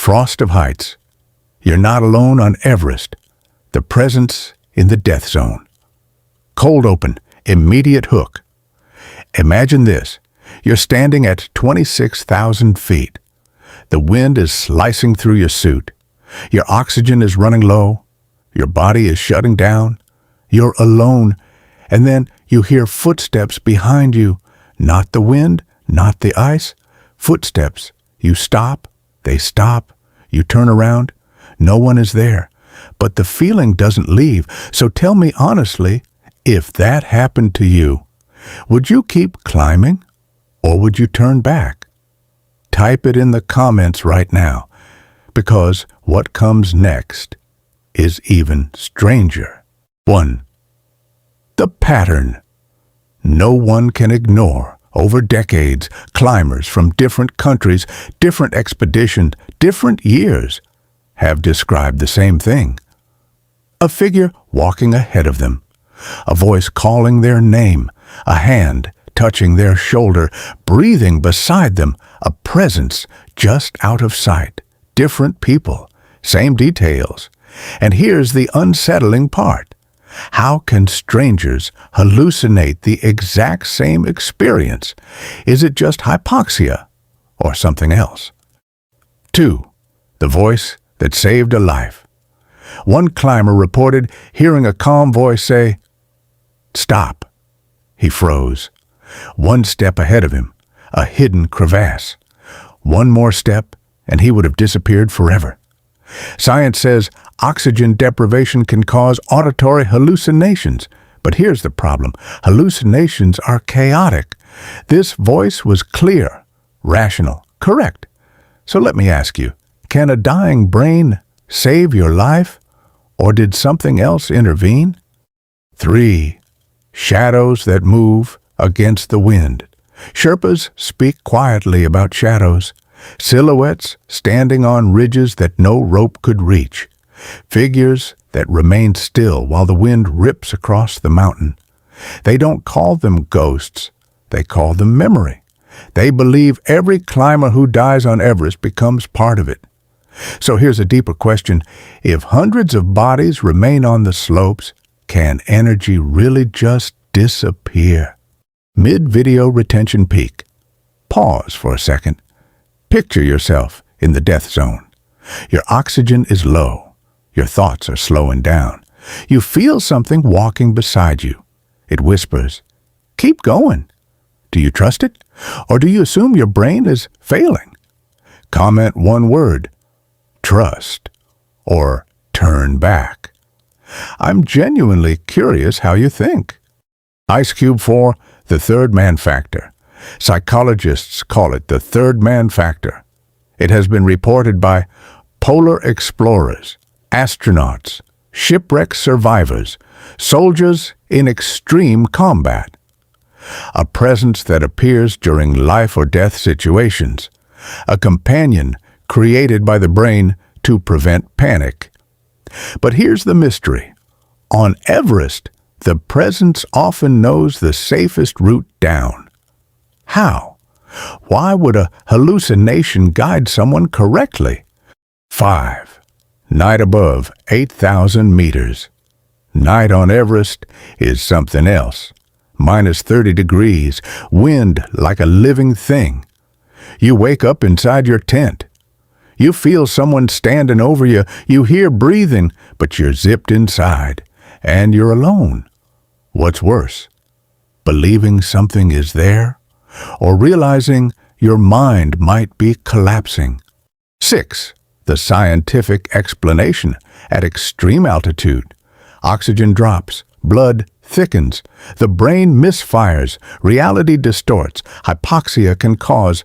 Frost of heights. You're not alone on Everest. The presence in the death zone. Cold open, immediate hook. Imagine this. You're standing at 26,000 feet. The wind is slicing through your suit. Your oxygen is running low. Your body is shutting down. You're alone. And then you hear footsteps behind you. Not the wind, not the ice. Footsteps. You stop. They stop. You turn around. No one is there. But the feeling doesn't leave. So tell me honestly, if that happened to you, would you keep climbing or would you turn back? Type it in the comments right now, because what comes next is even stranger. 1. The pattern. No one can ignore. Over decades, climbers from different countries, different expeditions, different years have described the same thing. A figure walking ahead of them, a voice calling their name, a hand touching their shoulder, breathing beside them, a presence just out of sight. Different people, same details. And here's the unsettling part. How can strangers hallucinate the exact same experience? Is it just hypoxia or something else? 2. The voice that saved a life. One climber reported hearing a calm voice say, "Stop." He froze. One step ahead of him, a hidden crevasse. One more step, and he would have disappeared forever. Science says oxygen deprivation can cause auditory hallucinations. But here's the problem. Hallucinations are chaotic. This voice was clear, rational, correct. So let me ask you, can a dying brain save your life? Or did something else intervene? 3. Shadows that move against the wind. Sherpas speak quietly about shadows. Silhouettes standing on ridges that no rope could reach. Figures that remain still while the wind rips across the mountain. They don't call them ghosts. They call them memory. They believe every climber who dies on Everest becomes part of it. So here's a deeper question. If hundreds of bodies remain on the slopes, can energy really just disappear? Mid-video retention peak. Pause for a second. Picture yourself in the death zone. Your oxygen is low. Your thoughts are slowing down. You feel something walking beside you. It whispers, "Keep going." Do you trust it? Or do you assume your brain is failing? Comment one word. Trust, or turn back. I'm genuinely curious how you think. Ice Cube 4, the third man factor. Psychologists call it the third man factor. It has been reported by polar explorers, astronauts, shipwreck survivors, soldiers in extreme combat. A presence that appears during life or death situations. A companion created by the brain to prevent panic. But here's the mystery. On Everest, the presence often knows the safest route down. How? Why would a hallucination guide someone correctly? 5. Night above 8,000 meters. Night on Everest is something else. Minus 30 degrees, wind like a living thing. You wake up inside your tent. You feel someone standing over you. You hear breathing, but you're zipped inside, and you're alone. What's worse? Believing something is there, or realizing your mind might be collapsing. 6. The scientific explanation. At extreme altitude, oxygen drops, blood thickens, the brain misfires, reality distorts, hypoxia can cause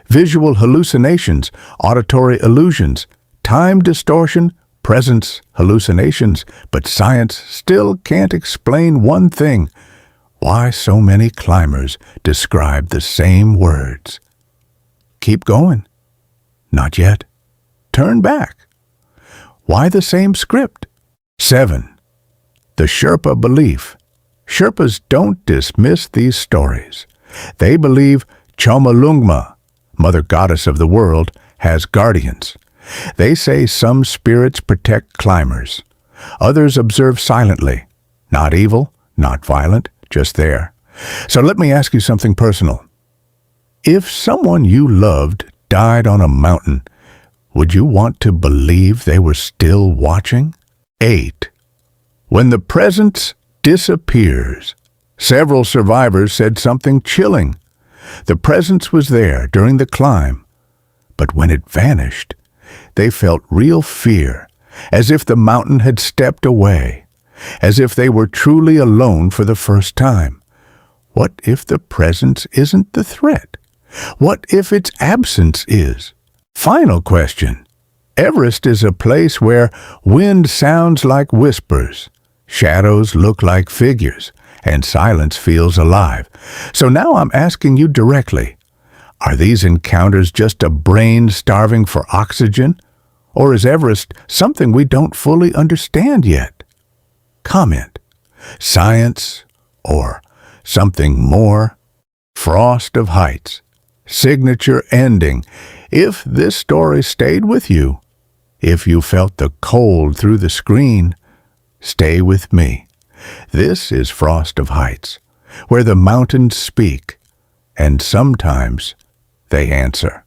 visual hallucinations, auditory illusions, time distortion, presence hallucinations, but science still can't explain one thing. Why so many climbers describe the same words? Keep going. Not yet. Turn back. Why the same script? 7. The Sherpa belief. Sherpas don't dismiss these stories. They believe Chomolungma, Mother Goddess of the world, has guardians. They say some spirits protect climbers. Others observe silently. Not evil, not violent, just there. So let me ask you something personal. If someone you loved died on a mountain, would you want to believe they were still watching? 8. When the presence disappears. Several survivors said something chilling. The presence was there during the climb, but when it vanished, they felt real fear, as if the mountain had stepped away, as if they were truly alone for the first time. What if the presence isn't the threat? What if its absence is? Final question. Everest is a place where wind sounds like whispers, shadows look like figures, and silence feels alive. So now I'm asking you directly, are these encounters just a brain starving for oxygen? Or is Everest something we don't fully understand yet? Comment. Science or something more? Frost of Heights. Signature ending. If this story stayed with you, if you felt the cold through the screen, stay with me. This is Frost of Heights, where the mountains speak, and sometimes they answer.